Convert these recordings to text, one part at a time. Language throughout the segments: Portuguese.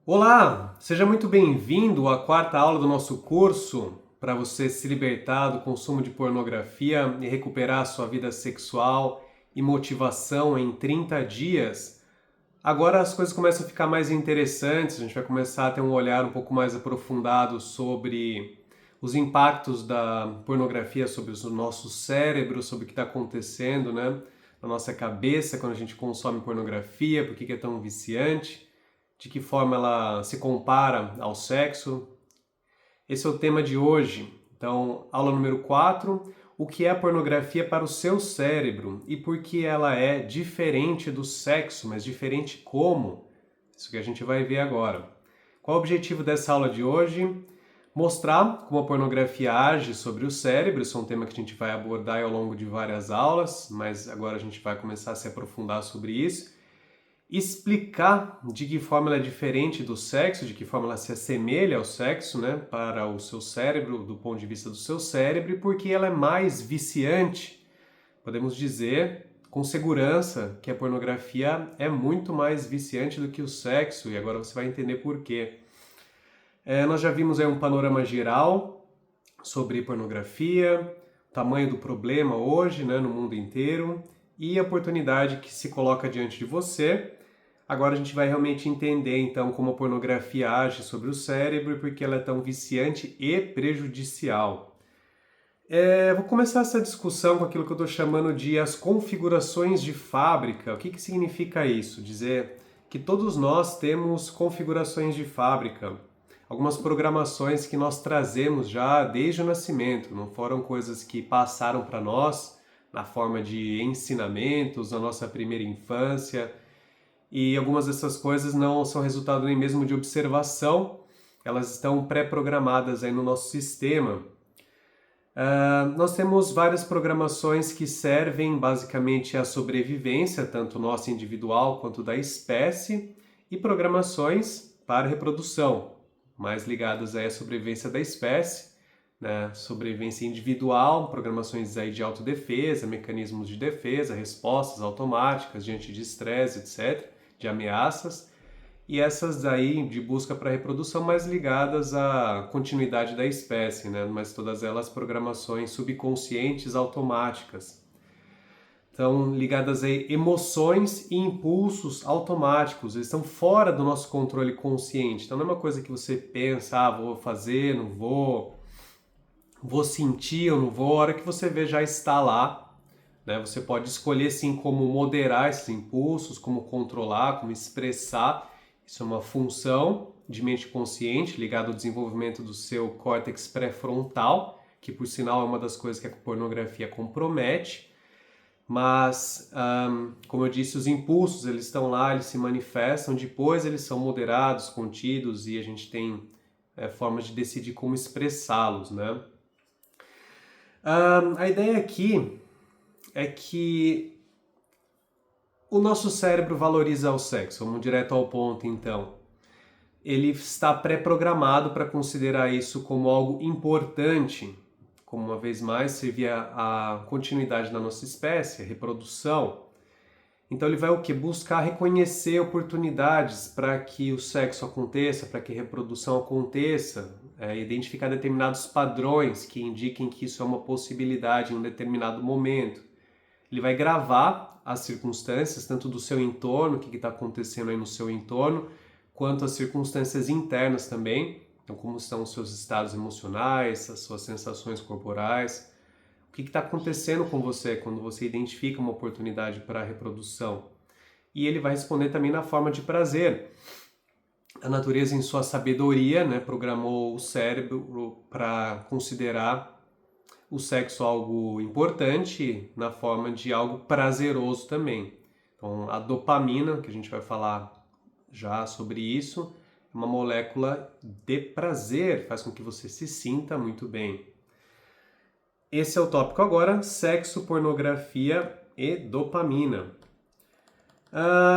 Olá, seja muito bem-vindo à quarta aula do nosso curso para você se libertar do consumo de pornografia e recuperar a sua vida sexual e motivação em 30 dias. Agora as coisas começam a ficar mais interessantes, a gente vai começar a ter um olhar um pouco mais aprofundado sobre os impactos da pornografia sobre o nosso cérebro, sobre o que está acontecendo, né, na nossa cabeça quando a gente consome pornografia, por que é tão viciante, de que forma ela se compara ao sexo. Esse é o tema de hoje. Então, aula número 4, o que é a pornografia para o seu cérebro e por que ela é diferente do sexo, mas diferente como? Isso que a gente vai ver agora. Qual é o objetivo dessa aula de hoje? Mostrar como a pornografia age sobre o cérebro. Isso é um tema que a gente vai abordar ao longo de várias aulas, mas agora a gente vai começar a se aprofundar sobre isso. Explicar de que forma ela é diferente do sexo, de que forma ela se assemelha ao sexo, né, para o seu cérebro, do ponto de vista do seu cérebro, e por que ela é mais viciante. Podemos dizer com segurança que a pornografia é muito mais viciante do que o sexo, e agora você vai entender por quê. Nós já vimos aí um panorama geral sobre pornografia, o tamanho do problema hoje, né, no mundo inteiro, e a oportunidade que se coloca diante de você. Agora a gente vai realmente entender então como a pornografia age sobre o cérebro e por que ela é tão viciante e prejudicial. Vou começar essa discussão com aquilo que eu estou chamando de as configurações de fábrica. O que significa isso? Dizer que todos nós temos configurações de fábrica, algumas programações que nós trazemos já desde o nascimento, não foram coisas que passaram para nós na forma de ensinamentos, na nossa primeira infância, e algumas dessas coisas não são resultado nem mesmo de observação, elas estão pré-programadas aí no nosso sistema. Nós temos várias programações que servem basicamente à sobrevivência, tanto nossa individual quanto da espécie, e programações para reprodução, mais ligadas aí à sobrevivência da espécie, né? Sobrevivência individual, programações aí de autodefesa, mecanismos de defesa, respostas automáticas diante de estresse, etc., de ameaças, e essas daí de busca para reprodução mais ligadas à continuidade da espécie, né? Mas todas elas programações subconscientes automáticas. Estão ligadas a emoções e impulsos automáticos, eles estão fora do nosso controle consciente. Então não é uma coisa que você pensa, vou fazer, não vou sentir ou não vou, a hora que você vê já está lá. Né? Você pode escolher sim como moderar esses impulsos, como controlar, como expressar. Isso é uma função de mente consciente ligada ao desenvolvimento do seu córtex pré-frontal, que por sinal é uma das coisas que a pornografia compromete. Mas, como eu disse, os impulsos eles estão lá, eles se manifestam, depois eles são moderados, contidos e a gente tem formas de decidir como expressá-los, né? A ideia aqui é que o nosso cérebro valoriza o sexo. Vamos direto ao ponto, então. Ele está pré-programado para considerar isso como algo importante, como uma vez mais servir a continuidade da nossa espécie, a reprodução. Então ele vai o quê? Buscar reconhecer oportunidades para que o sexo aconteça, para que a reprodução aconteça, identificar determinados padrões que indiquem que isso é uma possibilidade em um determinado momento. Ele vai gravar as circunstâncias, tanto do seu entorno, o que está acontecendo aí no seu entorno, quanto as circunstâncias internas também. Então, como estão os seus estados emocionais, as suas sensações corporais, o que está acontecendo com você quando você identifica uma oportunidade para a reprodução. E ele vai responder também na forma de prazer. A natureza, em sua sabedoria, né, programou o cérebro para considerar o sexo algo importante na forma de algo prazeroso também. Então, a dopamina, que a gente vai falar já sobre isso, é uma molécula de prazer, faz com que você se sinta muito bem. Esse é o tópico agora, sexo, pornografia e dopamina.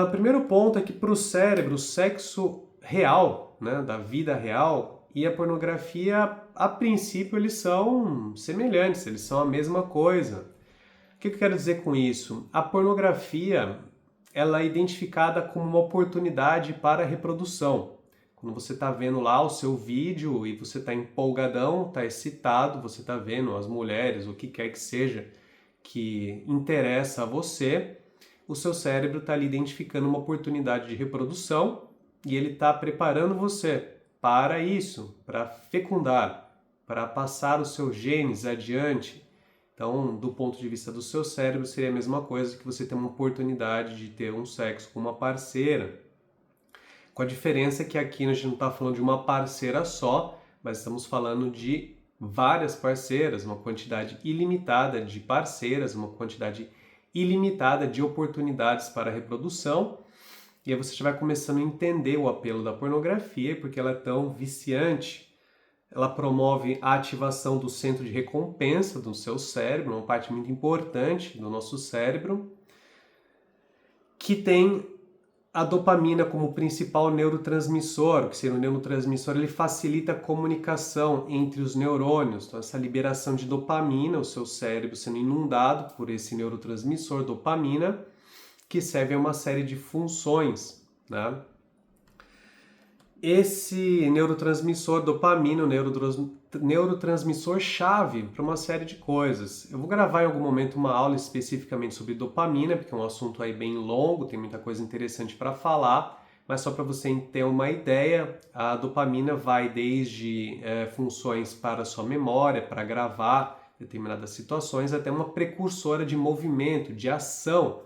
O primeiro ponto é que para o cérebro, o sexo real, né, da vida real, e a pornografia, a princípio, eles são semelhantes, eles são a mesma coisa. O que eu quero dizer com isso? A pornografia ela é identificada como uma oportunidade para a reprodução. Quando você está vendo lá o seu vídeo e você está empolgadão, está excitado, você está vendo as mulheres, o que quer que seja que interessa a você, o seu cérebro está ali identificando uma oportunidade de reprodução e ele está preparando você para isso, para fecundar, para passar os seus genes adiante. Então, do ponto de vista do seu cérebro, seria a mesma coisa que você ter uma oportunidade de ter um sexo com uma parceira. Com a diferença que aqui a gente não está falando de uma parceira só, mas estamos falando de várias parceiras, uma quantidade ilimitada de parceiras, uma quantidade ilimitada de oportunidades para a reprodução. E aí você já vai começando a entender o apelo da pornografia, porque ela é tão viciante. Ela promove a ativação do centro de recompensa do seu cérebro, uma parte muito importante do nosso cérebro, que tem a dopamina como principal neurotransmissor, que sendo um neurotransmissor, ele facilita a comunicação entre os neurônios. Então, essa liberação de dopamina, o seu cérebro sendo inundado por esse neurotransmissor dopamina, que serve a uma série de funções, né? Esse neurotransmissor dopamina, o neurotransmissor chave para uma série de coisas. Eu vou gravar em algum momento uma aula especificamente sobre dopamina, porque é um assunto aí bem longo, tem muita coisa interessante para falar, mas só para você ter uma ideia, a dopamina vai desde funções para a sua memória, para gravar determinadas situações, até uma precursora de movimento, de ação,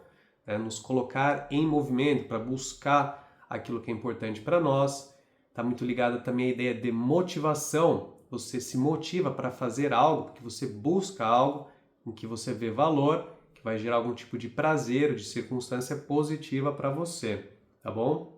né? Nos colocar em movimento para buscar aquilo que é importante para nós. Está muito ligada também à ideia de motivação. Você se motiva para fazer algo, porque você busca algo em que você vê valor, que vai gerar algum tipo de prazer, de circunstância positiva para você, tá bom?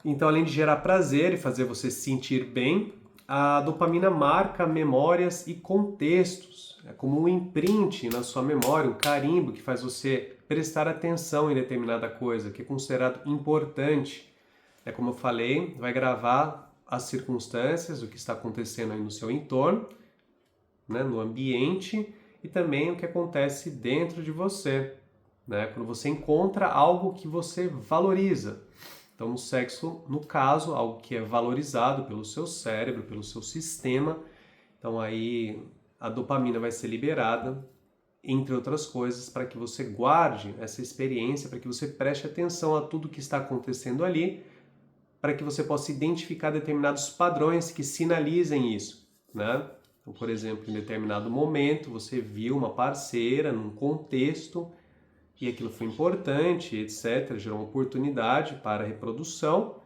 Então, além de gerar prazer e fazer você se sentir bem, a dopamina marca memórias e contextos. É como um imprint na sua memória, um carimbo que faz você prestar atenção em determinada coisa, que é considerado importante. É como eu falei, vai gravar as circunstâncias, o que está acontecendo aí no seu entorno, né, no ambiente, e também o que acontece dentro de você, né, quando você encontra algo que você valoriza. Então, o sexo, no caso, algo que é valorizado pelo seu cérebro, pelo seu sistema. Então, aí a dopamina vai ser liberada, entre outras coisas, para que você guarde essa experiência, para que você preste atenção a tudo que está acontecendo ali, para que você possa identificar determinados padrões que sinalizem isso, né? Então, por exemplo, em determinado momento você viu uma parceira num contexto e aquilo foi importante, etc., gerou uma oportunidade para a reprodução,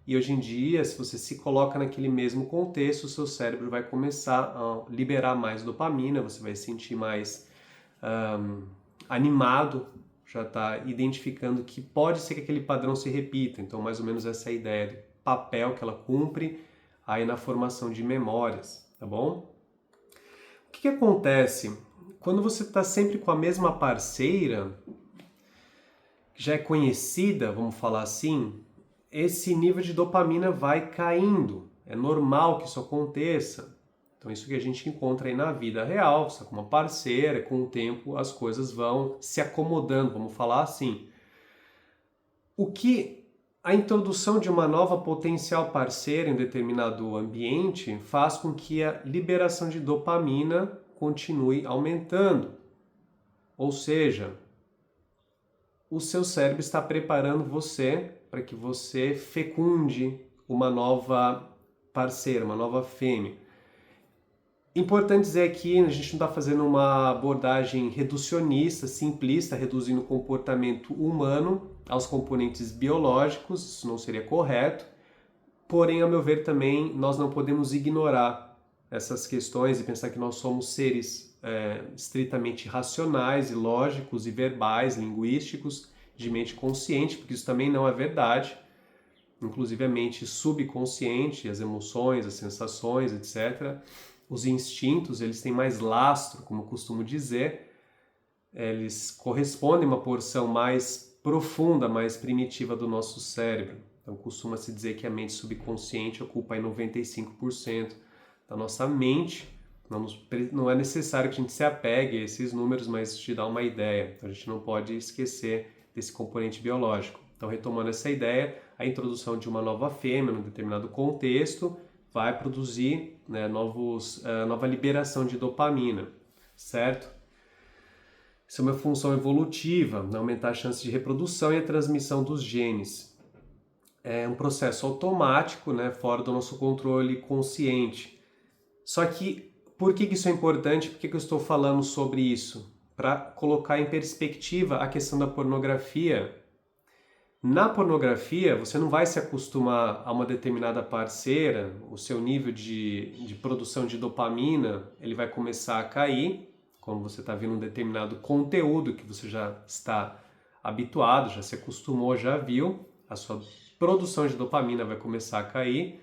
e hoje em dia, se você se coloca naquele mesmo contexto, o seu cérebro vai começar a liberar mais dopamina, você vai se sentir mais animado, já está identificando que pode ser que aquele padrão se repita. Então, mais ou menos essa é a ideia do papel que ela cumpre aí na formação de memórias, tá bom? O que acontece? Quando você está sempre com a mesma parceira, que já é conhecida, vamos falar assim, esse nível de dopamina vai caindo. É normal que isso aconteça. Então, isso que a gente encontra aí na vida real, você tá com uma parceira, com o tempo as coisas vão se acomodando, vamos falar assim. O que a introdução de uma nova potencial parceira em determinado ambiente faz com que a liberação de dopamina continue aumentando. Ou seja, o seu cérebro está preparando você para que você fecunde uma nova parceira, uma nova fêmea. Importante dizer aqui, a gente não está fazendo uma abordagem reducionista, simplista, reduzindo o comportamento humano aos componentes biológicos, isso não seria correto. Porém, ao meu ver também, nós não podemos ignorar essas questões e pensar que nós somos seres estritamente racionais e lógicos e verbais, linguísticos, de mente consciente, porque isso também não é verdade. Inclusive a mente subconsciente, as emoções, as sensações, etc., os instintos, eles têm mais lastro, como eu costumo dizer, eles correspondem a uma porção mais profunda, mais primitiva do nosso cérebro. Então costuma-se dizer que a mente subconsciente ocupa aí 95% da nossa mente. Não é necessário que a gente se apegue a esses números, mas te dá uma ideia. Então a gente não pode esquecer desse componente biológico. Então, retomando essa ideia, a introdução de uma nova fêmea num determinado contexto vai produzir, né, nova liberação de dopamina, certo? Isso é uma função evolutiva, né, aumentar a chance de reprodução e a transmissão dos genes. É um processo automático, né, fora do nosso controle consciente. Só que, por que isso é importante? Por que eu estou falando sobre isso? Para colocar em perspectiva a questão da pornografia. Na pornografia, você não vai se acostumar a uma determinada parceira, o seu nível de produção de dopamina, ele vai começar a cair, quando você está vendo um determinado conteúdo que você já está habituado, já se acostumou, já viu, a sua produção de dopamina vai começar a cair.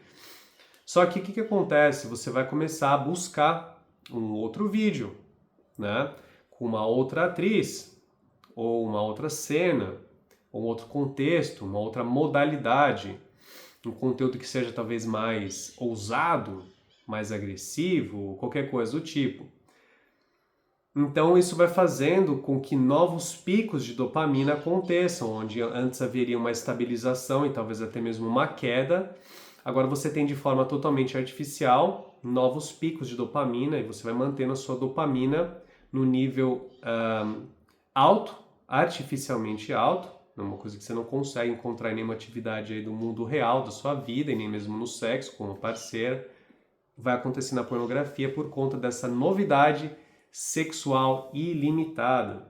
Só que o que acontece? Você vai começar a buscar um outro vídeo, né? Com uma outra atriz, ou uma outra cena, ou um outro contexto, uma outra modalidade, um conteúdo que seja talvez mais ousado, mais agressivo, qualquer coisa do tipo. Então isso vai fazendo com que novos picos de dopamina aconteçam, onde antes haveria uma estabilização e talvez até mesmo uma queda. Agora você tem de forma totalmente artificial novos picos de dopamina e você vai mantendo a sua dopamina no nível alto, artificialmente alto, é uma coisa que você não consegue encontrar em nenhuma atividade aí do mundo real, da sua vida, e nem mesmo no sexo, com uma parceira. Vai acontecer na pornografia por conta dessa novidade sexual ilimitada.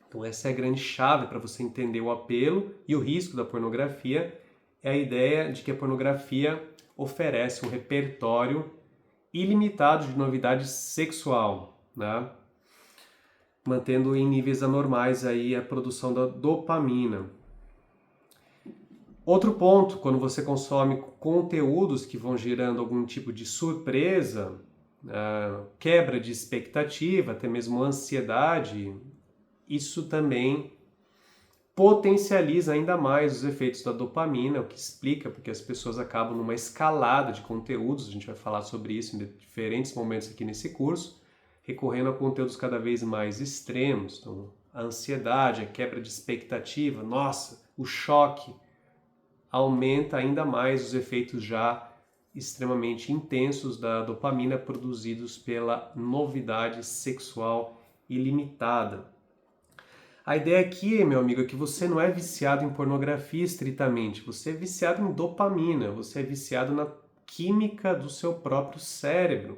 Então essa é a grande chave para você entender o apelo e o risco da pornografia, é a ideia de que a pornografia oferece um repertório ilimitado de novidade sexual, né? Mantendo em níveis anormais aí a produção da dopamina. Outro ponto, quando você consome conteúdos que vão gerando algum tipo de surpresa, quebra de expectativa, até mesmo ansiedade, isso também potencializa ainda mais os efeitos da dopamina, o que explica porque as pessoas acabam numa escalada de conteúdos, a gente vai falar sobre isso em diferentes momentos aqui nesse curso, recorrendo a conteúdos cada vez mais extremos. Então, a ansiedade, a quebra de expectativa, nossa, o choque, aumenta ainda mais os efeitos já extremamente intensos da dopamina produzidos pela novidade sexual ilimitada. A ideia aqui, meu amigo, é que você não é viciado em pornografia estritamente, você é viciado em dopamina, você é viciado na química do seu próprio cérebro.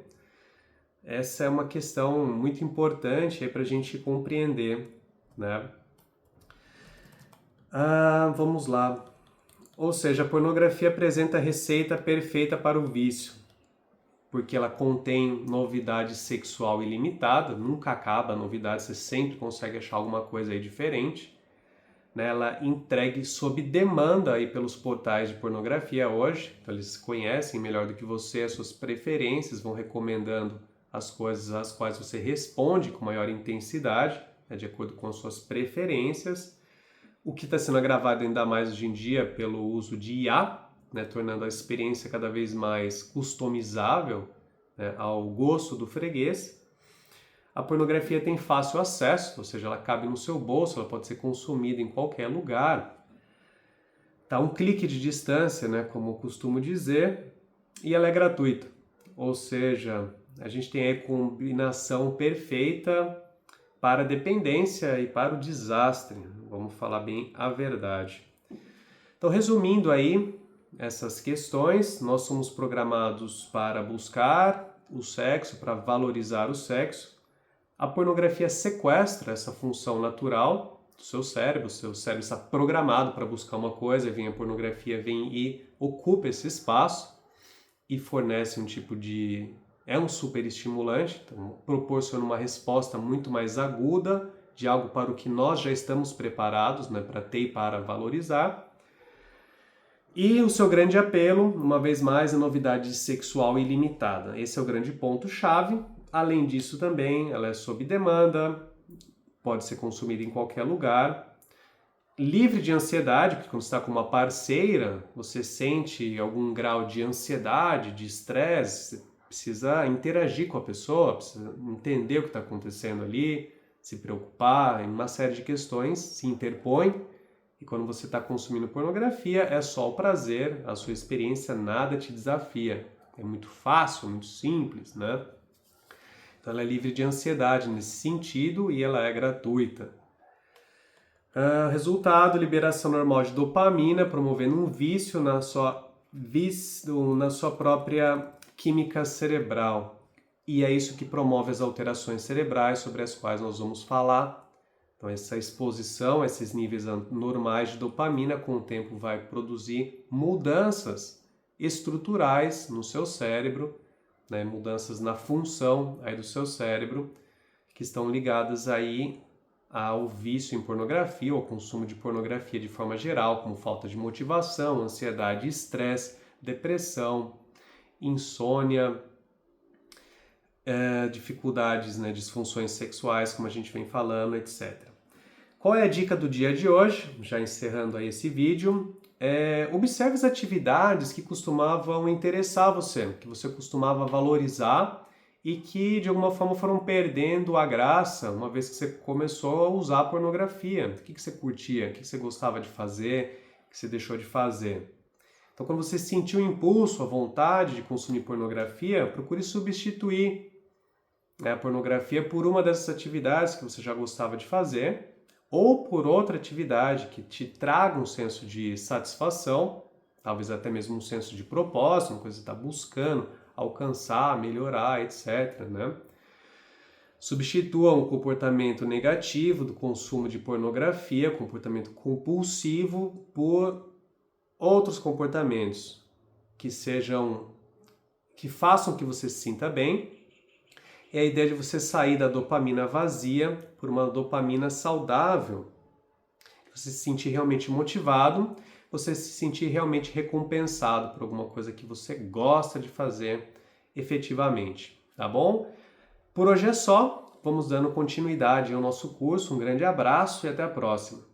Essa é uma questão muito importante para a gente compreender, né? Vamos lá. Ou seja, a pornografia apresenta a receita perfeita para o vício, porque ela contém novidade sexual ilimitada, nunca acaba a novidade, você sempre consegue achar alguma coisa aí diferente. Né? Ela entregue sob demanda aí pelos portais de pornografia hoje, então eles conhecem melhor do que você as suas preferências, vão recomendando as coisas às quais você responde com maior intensidade, né, de acordo com as suas preferências. O que está sendo agravado ainda mais hoje em dia pelo uso de IA, né, tornando a experiência cada vez mais customizável, né, ao gosto do freguês. A pornografia tem fácil acesso, ou seja, ela cabe no seu bolso, ela pode ser consumida em qualquer lugar. Está a um clique de distância, né, como eu costumo dizer, e ela é gratuita. Ou seja, a gente tem a combinação perfeita para a dependência e para o desastre. Vamos falar bem a verdade. Então, resumindo aí essas questões, nós somos programados para buscar o sexo, para valorizar o sexo. A pornografia sequestra essa função natural do seu cérebro está programado para buscar uma coisa, e a pornografia vem e ocupa esse espaço e fornece um tipo de... é um super estimulante, então proporciona uma resposta muito mais aguda de algo para o que nós já estamos preparados, né, para ter e para valorizar. E o seu grande apelo, uma vez mais, é novidade sexual ilimitada. Esse é o grande ponto-chave. Além disso também, ela é sob demanda, pode ser consumida em qualquer lugar, livre de ansiedade, porque quando você está com uma parceira, você sente algum grau de ansiedade, de estresse, você precisa interagir com a pessoa, precisa entender o que está acontecendo ali, se preocupar, em uma série de questões se interpõe, E quando você está consumindo pornografia, é só o prazer, a sua experiência nada te desafia. É muito fácil, muito simples, né? Então ela é livre de ansiedade nesse sentido e ela é gratuita. Resultado, liberação normal de dopamina, promovendo um vício na sua própria química cerebral. E é isso que promove as alterações cerebrais sobre as quais nós vamos falar. Então essa exposição, esses níveis normais de dopamina, com o tempo vai produzir mudanças estruturais no seu cérebro, né? Mudanças na função aí do seu cérebro, que estão ligadas aí ao vício em pornografia, ao consumo de pornografia de forma geral, como falta de motivação, ansiedade, estresse, depressão, insônia, dificuldades, né, disfunções sexuais, como a gente vem falando, etc. Qual é a dica do dia de hoje? Já encerrando aí esse vídeo, observe as atividades que costumavam interessar você, que você costumava valorizar e que de alguma forma foram perdendo a graça uma vez que você começou a usar a pornografia. O que você curtia, o que você gostava de fazer, o que você deixou de fazer. Então, quando você sentiu o impulso, a vontade de consumir pornografia, procure substituir a pornografia por uma dessas atividades que você já gostava de fazer, ou por outra atividade que te traga um senso de satisfação, talvez até mesmo um senso de propósito, uma coisa que você está buscando alcançar, melhorar, etc., né? Substitua um comportamento negativo do consumo de pornografia, comportamento compulsivo, por outros comportamentos que façam que você se sinta bem. É a ideia de você sair da dopamina vazia por uma dopamina saudável. Você se sentir realmente motivado, você se sentir realmente recompensado por alguma coisa que você gosta de fazer efetivamente, tá bom? Por hoje é só, vamos dando continuidade ao nosso curso. Um grande abraço e até a próxima.